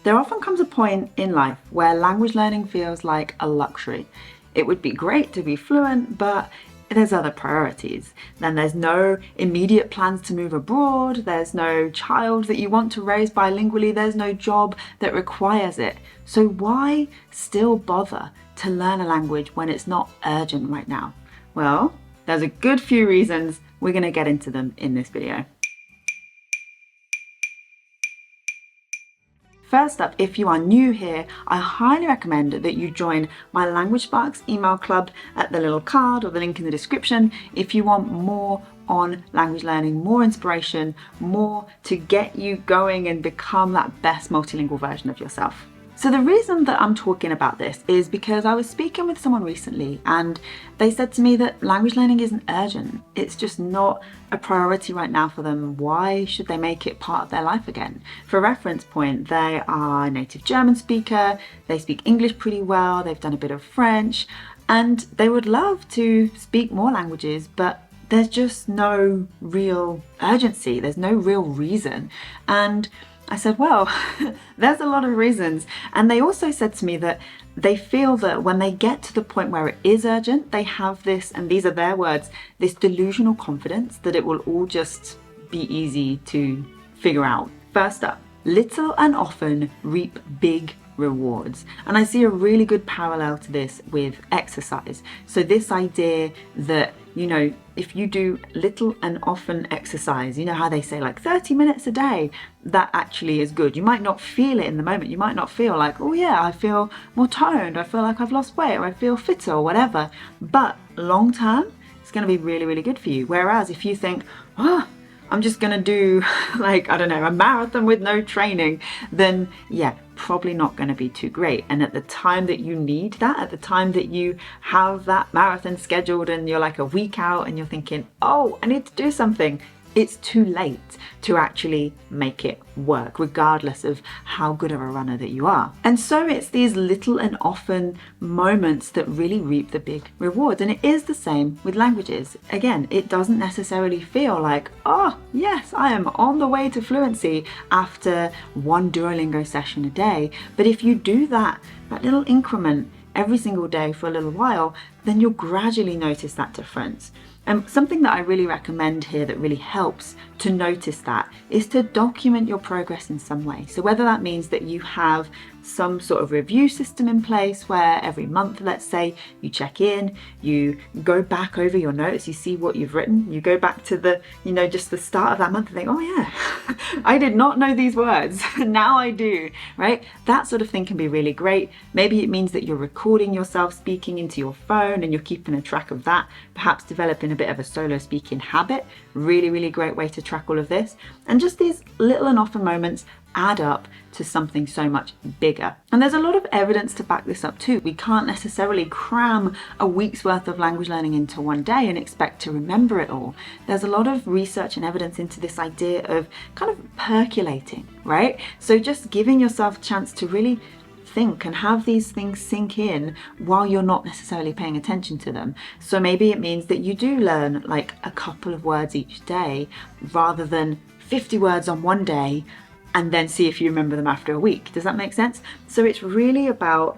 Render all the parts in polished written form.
There often comes a point in life where language learning feels like a luxury. It would be great to be fluent, but there's other priorities. Then there's no immediate plans to move abroad, there's no child that you want to raise bilingually, there's no job that requires it. So why still bother to learn a language when it's not urgent right now? Well, there's a good few reasons. We're going to get into them in this video. First up, if you are new here, I highly recommend that you join my Language Sparks email club at the little card or the link in the description if you want more on language learning, more inspiration, more to get you going and become that best multilingual version of yourself. So the reason that I'm talking about this is because I was speaking with someone recently and they said to me that language learning isn't urgent. It's just not a priority right now for them. Why should they make it part of their life again? For reference point, they are a native German speaker, they speak English pretty well, they've done a bit of French, and they would love to speak more languages, but there's just no real urgency, there's no real reason. And I said, well, there's a lot of reasons. And they also said to me that they feel that when they get to the point where it is urgent, they have this, and these are their words, this delusional confidence that it will all just be easy to figure out. First up, little and often reap big rewards. And I see a really good parallel to this with exercise. So this idea that, you know, if you do little and often exercise, you know how they say like 30 minutes a day, that actually is good. You might not feel it in the moment. You might not feel like, oh yeah, I feel more toned, I feel like I've lost weight, or I feel fitter or whatever. But long term, it's going to be really, really good for you. Whereas if you think, oh, I'm just gonna do like, I don't know, a marathon with no training, then yeah, probably not gonna be too great. And at the time that you need that, at the time that you have that marathon scheduled and you're like a week out and you're thinking, oh, I need to do something, it's too late to actually make it work, regardless of how good of a runner that you are. And so it's these little and often moments that really reap the big rewards. And it is the same with languages. Again, it doesn't necessarily feel like, oh yes, I am on the way to fluency after one Duolingo session a day. But if you do that little increment every single day for a little while, then you'll gradually notice that difference. And something that I really recommend here that really helps to notice that is to document your progress in some way. So whether that means that you have some sort of review system in place where every month, let's say, you check in, you go back over your notes, you see what you've written, you go back to the, you know, just the start of that month and think, oh yeah, I did not know these words, now I do, right? That sort of thing can be really great. Maybe it means that you're recording yourself speaking into your phone and you're keeping a track of that, perhaps developing a bit of a solo speaking habit. Really, really great way to track all of this. And just these little and often moments add up to something so much bigger. And there's a lot of evidence to back this up too. We can't necessarily cram a week's worth of language learning into one day and expect to remember it all. There's a lot of research and evidence into this idea of kind of percolating, right? So just giving yourself a chance to really think and have these things sink in while you're not necessarily paying attention to them. So maybe it means that you do learn like a couple of words each day rather than 50 words on one day and then see if you remember them after a week. Does that make sense? So it's really about,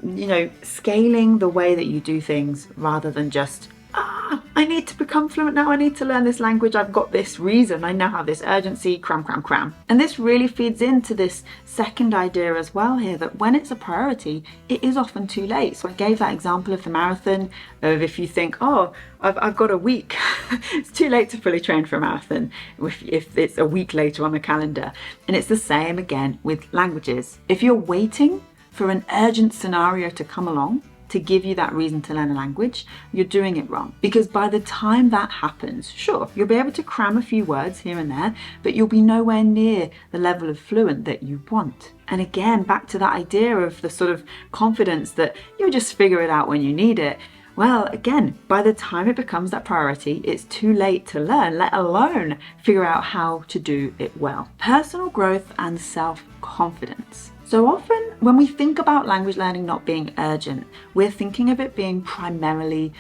you know, scaling the way that you do things rather than just, I need to become fluent now, I need to learn this language, I've got this reason, I now have this urgency, cram, cram, cram. And this really feeds into this second idea as well here, that when it's a priority, it is often too late. So I gave that example of the marathon, of if you think, oh, I've got a week, it's too late to fully train for a marathon if it's a week later on the calendar. And it's the same again with languages. If you're waiting for an urgent scenario to come along, to give you that reason to learn a language, you're doing it wrong. Because by the time that happens, sure, you'll be able to cram a few words here and there, but you'll be nowhere near the level of fluent that you want. And again, back to that idea of the sort of confidence that you'll just figure it out when you need it. Well, again, by the time it becomes that priority, it's too late to learn, let alone figure out how to do it well. Personal growth and self-confidence. So often when we think about language learning not being urgent, we're thinking of it being primarily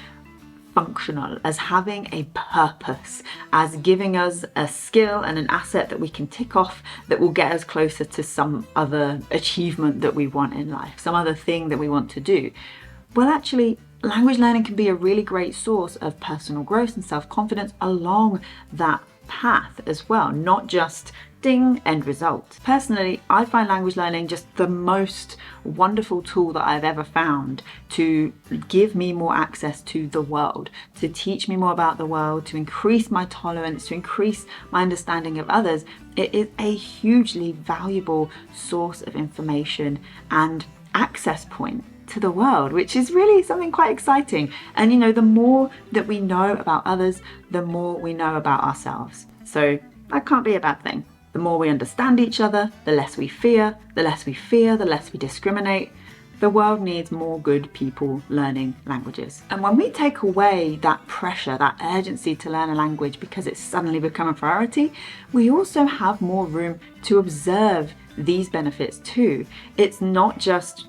functional, as having a purpose, as giving us a skill and an asset that we can tick off that will get us closer to some other achievement that we want in life, some other thing that we want to do. Well, actually, language learning can be a really great source of personal growth and self-confidence along that path as well, not just ding, end result. Personally, I find language learning just the most wonderful tool that I've ever found to give me more access to the world, to teach me more about the world, to increase my tolerance, to increase my understanding of others. It is a hugely valuable source of information and access point to the world, which is really something quite exciting. And you know, the more that we know about others, the more we know about ourselves. So that can't be a bad thing. The more we understand each other, the less we fear, the less we discriminate. The world needs more good people learning languages. And when we take away that pressure, that urgency to learn a language because it's suddenly become a priority, we also have more room to observe these benefits too. It's not just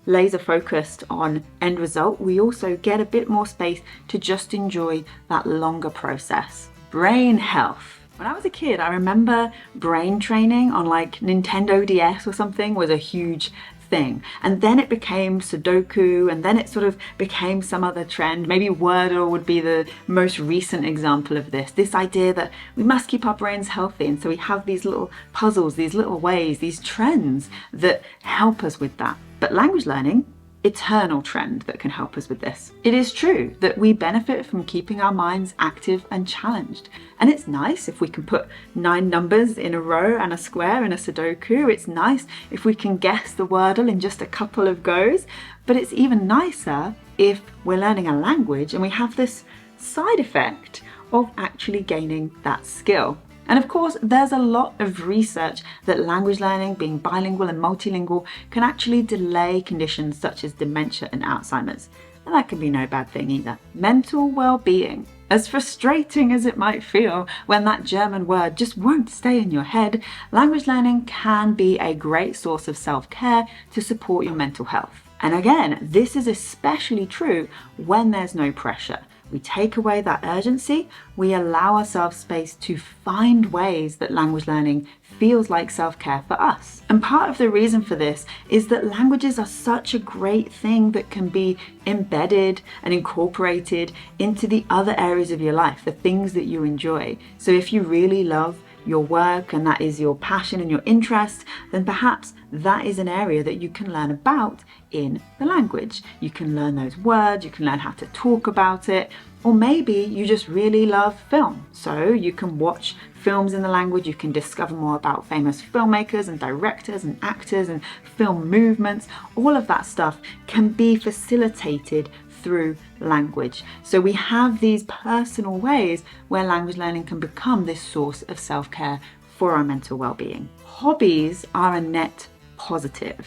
laser focused on end result. We also get a bit more space to just enjoy that longer process. Brain health. When I was a kid, I remember brain training on like Nintendo DS or something was a huge thing. And then it became Sudoku, and then it sort of became some other trend. Maybe Wordle would be the most recent example of this. This idea that we must keep our brains healthy. And so we have these little puzzles, these little ways, these trends that help us with that. But language learning, eternal trend that can help us with this. It is true that we benefit from keeping our minds active and challenged. And it's nice if we can put 9 numbers in a row and a square in a Sudoku. It's nice if we can guess the Wordle in just a couple of goes. But it's even nicer if we're learning a language and we have this side effect of actually gaining that skill. And of course, there's a lot of research that language learning, being bilingual and multilingual, can actually delay conditions such as dementia and Alzheimer's. And that can be no bad thing either. Mental well-being. As frustrating as it might feel when that German word just won't stay in your head, language learning can be a great source of self-care to support your mental health. And again, this is especially true when there's no pressure. We take away that urgency, we allow ourselves space to find ways that language learning feels like self-care for us. And part of the reason for this is that languages are such a great thing that can be embedded and incorporated into the other areas of your life, the things that you enjoy. So if you really love your work and that is your passion and your interest, then perhaps that is an area that you can learn about in the language. You can learn those words, you can learn how to talk about it, or maybe you just really love film. So you can watch films in the language, you can discover more about famous filmmakers and directors and actors and film movements. All of that stuff can be facilitated through language. So we have these personal ways where language learning can become this source of self-care for our mental well-being. Hobbies are a net positive.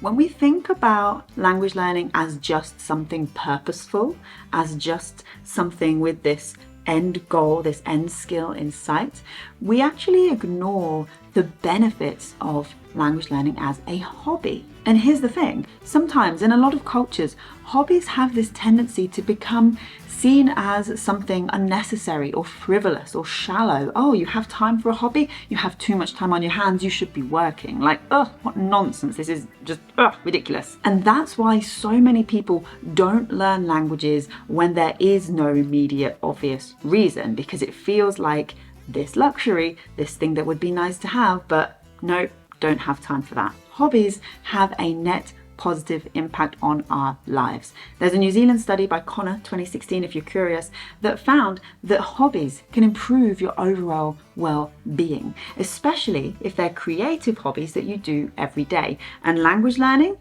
When we think about language learning as just something purposeful, as just something with this end goal, this end skill in sight, we actually ignore the benefits of language learning as a hobby. And here's the thing, sometimes in a lot of cultures, hobbies have this tendency to become seen as something unnecessary or frivolous or shallow. Oh, you have time for a hobby? You have too much time on your hands, you should be working. Like, what nonsense, this is just ridiculous. And that's why so many people don't learn languages when there is no immediate obvious reason, because it feels like this luxury, this thing that would be nice to have, but nope, don't have time for that. Hobbies have a net positive impact on our lives. There's a New Zealand study by Connor, 2016, if you're curious, that found that hobbies can improve your overall well-being, especially if they're creative hobbies that you do every day. And language learning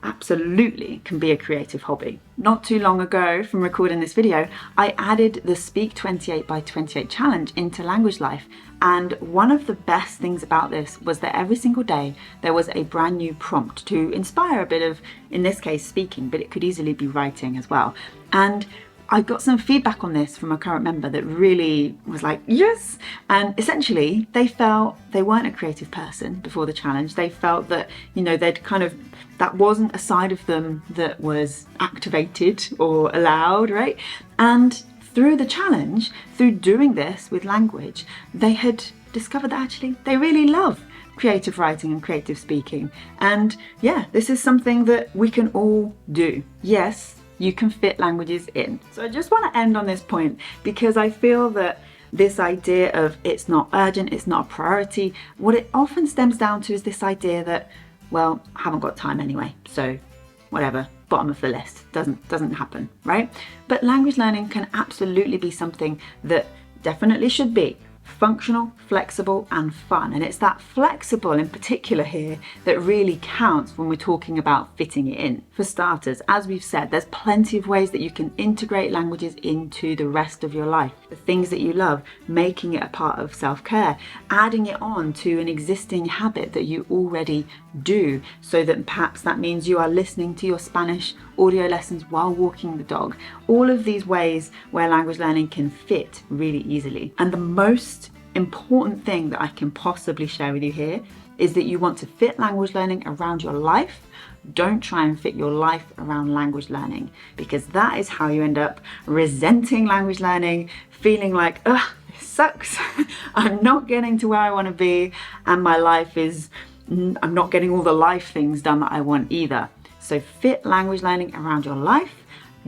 absolutely can be a creative hobby. Not too long ago from recording this video, I added the Speak 28 by 28 challenge into Language Life. And one of the best things about this was that every single day there was a brand new prompt to inspire a bit of, in this case, speaking, but it could easily be writing as well. And I got some feedback on this from a current member that really was like, yes. And essentially they felt they weren't a creative person before the challenge. They felt that, you know, that wasn't a side of them that was activated or allowed, right? And through the challenge, through doing this with language, they had discovered that actually they really love creative writing and creative speaking. And yeah, this is something that we can all do. Yes, you can fit languages in. So I just want to end on this point because I feel that this idea of it's not urgent, it's not a priority, what it often stems down to is this idea that, well, I haven't got time anyway, so whatever, bottom of the list, doesn't happen, right? But language learning can absolutely be something that definitely should be functional, flexible, and fun. And it's that flexible in particular here that really counts when we're talking about fitting it in. For starters, as we've said, there's plenty of ways that you can integrate languages into the rest of your life. The things that you love, making it a part of self-care, adding it on to an existing habit that you already do, so that perhaps that means you are listening to your Spanish audio lessons while walking the dog. All of these ways where language learning can fit really easily. And the most important thing that I can possibly share with you here is that you want to fit language learning around your life. Don't try and fit your life around language learning, because that is how you end up resenting language learning, feeling like, ugh, this sucks. I'm not getting to where I want to be, and my life is, I'm not getting all the life things done that I want either. So fit language learning around your life.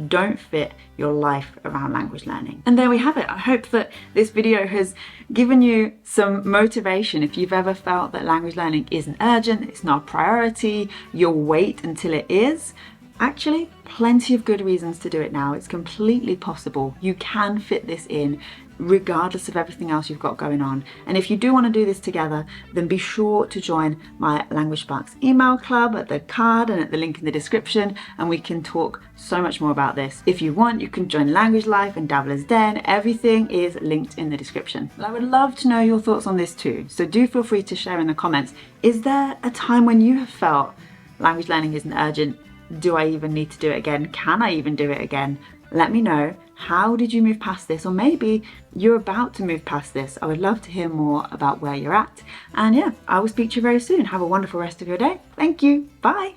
Don't fit your life around language learning. And there we have it. I hope that this video has given you some motivation. If you've ever felt that language learning isn't urgent, it's not a priority, you'll wait until it is. Actually, plenty of good reasons to do it now. It's completely possible. You can fit this in regardless of everything else you've got going on. And if you do want to do this together, then be sure to join my Language Sparks email club at the card and at the link in the description, and we can talk so much more about this. If you want, you can join Language Life and Dabbler's Den. Everything is linked in the description. I would love to know your thoughts on this too, so do feel free to share in the comments. Is there a time when you have felt language learning isn't urgent? Do I even need to do it again? Can I even do it again? Let me know. How did you move past this? Or maybe you're about to move past this. I would love to hear more about where you're at. And yeah, I will speak to you very soon. Have a wonderful rest of your day. Thank you. Bye.